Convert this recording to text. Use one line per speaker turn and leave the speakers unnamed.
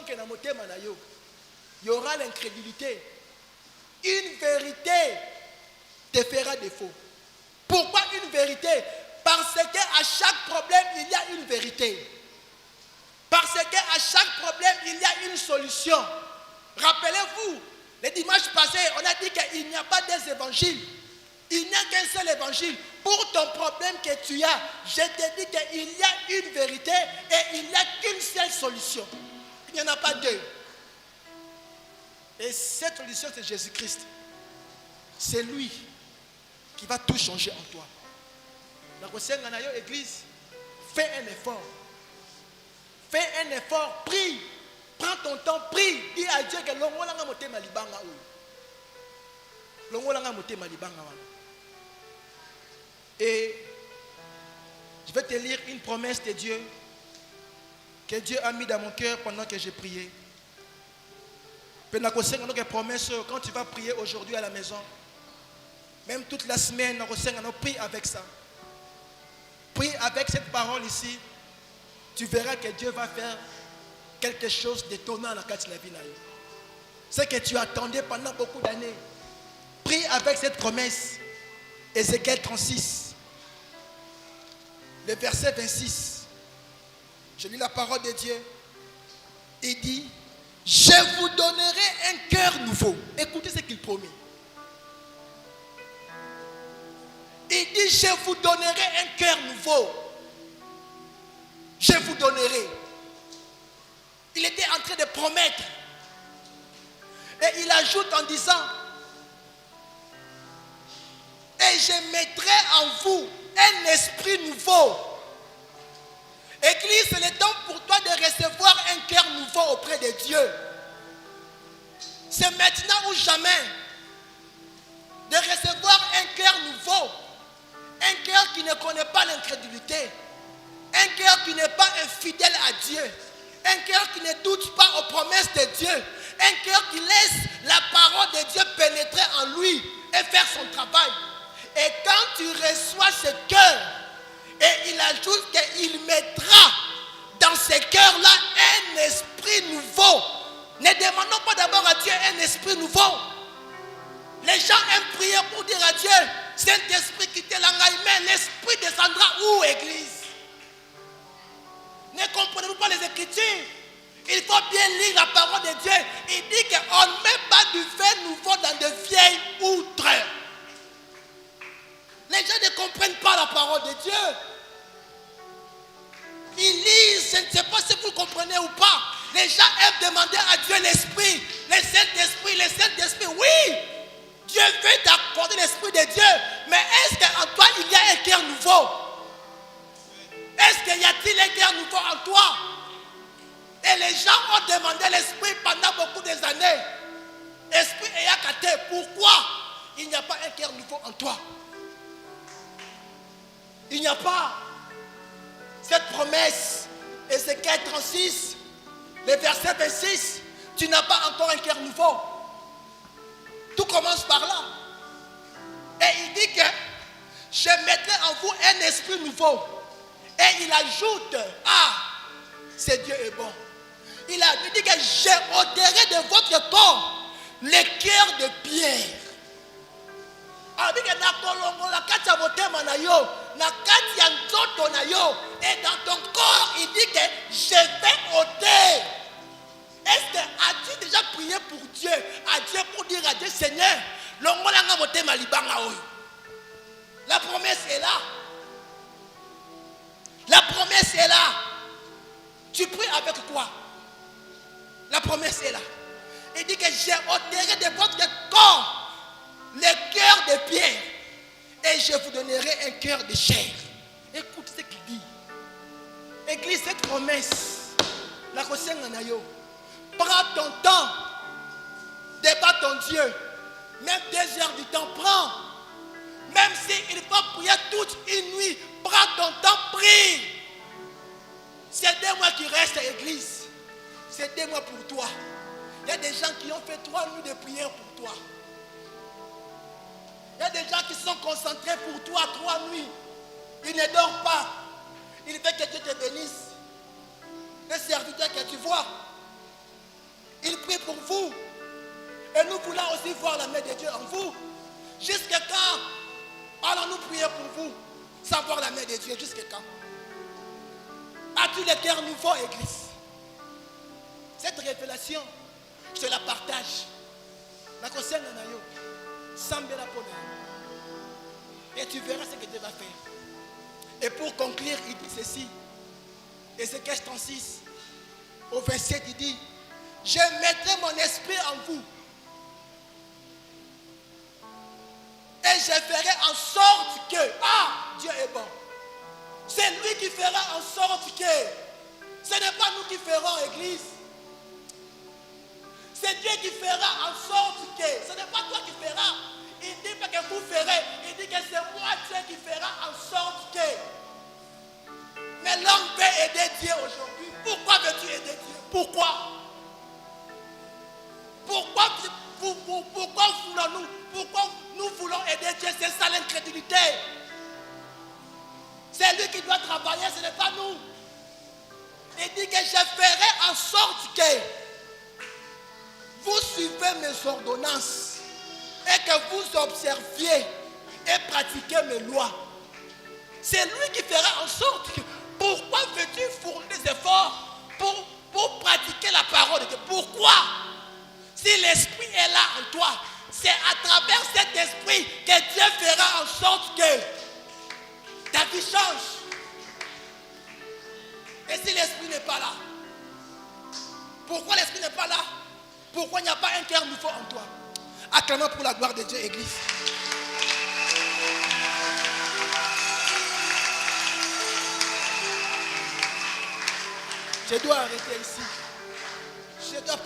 que na motema na yo, il y aura l'incrédulité. Une vérité te fera défaut. Pourquoi une vérité? Parce qu'à chaque problème, il y a une vérité. Parce qu'à chaque problème, il y a une solution. Rappelez-vous, le dimanche passé, on a dit qu'il n'y a pas des évangiles. Il n'y a qu'un seul évangile. Pour ton problème que tu as, je te dis qu'il y a une vérité et il n'y a qu'une seule solution. Il n'y en a pas deux. Et cette solution, c'est Jésus-Christ. C'est lui qui va tout changer en toi. Dans l'église, fais un effort. Fais un effort, prie. Prends ton temps, prie. Dis à Dieu que l'ongolanga motema libanga ou. L'ongolanga motema libanga ou. Et je vais te lire une promesse de Dieu que Dieu a mis dans mon cœur pendant que j'ai prié. Promesse, quand tu vas prier aujourd'hui à la maison, même toute la semaine, prie avec ça. Prie avec cette parole ici. Tu verras que Dieu va faire quelque chose d'étonnant dans la vie. Ce que tu attendais pendant beaucoup d'années. Prie avec cette promesse. Ézéchiel 36, le verset 26. Je lis la parole de Dieu. Il dit, je vous donnerai un cœur nouveau. Écoutez ce qu'il promet. Il dit, je vous donnerai un cœur nouveau. Je vous donnerai. Il était en train de promettre. Et il ajoute en disant, et je mettrai en vous un esprit nouveau. Église, c'est le temps pour toi de recevoir un cœur nouveau auprès de Dieu. C'est maintenant ou jamais de recevoir un cœur nouveau. Un cœur qui ne connaît pas l'incrédulité. Un cœur qui n'est pas infidèle à Dieu. Un cœur qui ne doute pas aux promesses de Dieu. Un cœur qui laisse la parole de Dieu pénétrer en lui et faire son travail. Et quand tu reçois ce cœur, et il ajoute qu'il mettra dans ce cœur-là un esprit nouveau. Ne demandons pas d'abord à Dieu un esprit nouveau. Les gens aiment prier pour dire à Dieu, Saint-Esprit quitte l'engaille, mais l'esprit descendra où, Église? Ne comprenez-vous pas les Écritures? Il faut bien lire la parole de Dieu. Il dit qu'on ne met pas du vin nouveau dans de vieilles outres. Les gens ne comprennent pas la parole de Dieu. Ils lisent, je ne sais pas si vous comprenez ou pas. Les gens aiment demander à Dieu l'Esprit, le Saint-Esprit, le Saint-Esprit. Oui, Dieu veut t'accorder l'Esprit de Dieu. Mais est-ce qu'en toi, il y a un cœur nouveau? Est-ce qu'il y a-t-il un cœur nouveau en toi? Et les gens ont demandé l'Esprit pendant beaucoup d'années. Esprit et Yakate, pourquoi il n'y a pas un cœur nouveau en toi? Il n'y a pas cette promesse. Ézéchiel 36, le verset 26, tu n'as pas encore un cœur nouveau. Tout commence par là. Et il dit que je mettrai en vous un esprit nouveau. Et il ajoute, c'est Dieu est bon. Il dit que je ôterai de votre corps le cœur de pierre. Et dans ton corps, il dit que je vais ôter. Est-ce que as-tu déjà prié pour Dieu? À Dieu pour dire à Dieu, Seigneur, la promesse est là. La promesse est là. Tu pries avec quoi? La promesse est là. Il dit que je ôterai de votre corps le cœur de pierre et je vous donnerai un cœur de chair. Écoute ce qu'il dit. Église, cette promesse, la prends ton temps, débat ton Dieu, même 2 heures du temps, prends. Même s'il faut prier toute une nuit, prends ton temps, prie. C'est 2 mois qui restent, Église. C'est 2 mois pour toi. Il y a des gens qui ont fait 3 nuits de prière pour toi. Il y a des gens qui sont concentrés pour toi 3 nuits. Ils ne dorment pas. Il veut que Dieu te bénisse. Les serviteurs que tu vois, vous. Et nous voulons aussi voir la main de Dieu en vous. Jusqu'à quand allons-nous prier pour vous, savoir la main de Dieu? Jusqu'à quand? As-tu les cœurs nouveaux, Église? Cette révélation, je te la partage. Et tu verras ce que Dieu va faire. Et pour conclure, il dit ceci. Ézéchiel 36, au verset, il dit: je mettrai mon esprit en vous. Et je ferai en sorte que, Dieu est bon. C'est lui qui fera en sorte que, ce n'est pas nous qui ferons, Église. C'est Dieu qui fera en sorte que, ce n'est pas toi qui feras. Il ne dit pas que vous ferez, il dit que c'est moi, Dieu, qui fera en sorte que. Mais l'homme veut aider Dieu aujourd'hui. Pourquoi veux-tu aider Dieu? Pourquoi? Pourquoi nous voulons aider Dieu? C'est ça l'incrédulité. C'est lui qui doit travailler, ce n'est pas nous. Il dit que je ferai en sorte que vous suivez mes ordonnances et que vous observiez et pratiquez mes lois. C'est lui qui fera en sorte que. Pourquoi veux-tu fournir des efforts pour pratiquer la parole de Dieu? Pourquoi? Si l'esprit est là en toi, c'est à travers cet esprit que Dieu fera en sorte que ta vie change. Et si l'esprit n'est pas là, pourquoi l'esprit n'est pas là? Pourquoi il n'y a pas un cœur nouveau en toi? Acclamons pour la gloire de Dieu, Église. Je dois arrêter ici. Je dois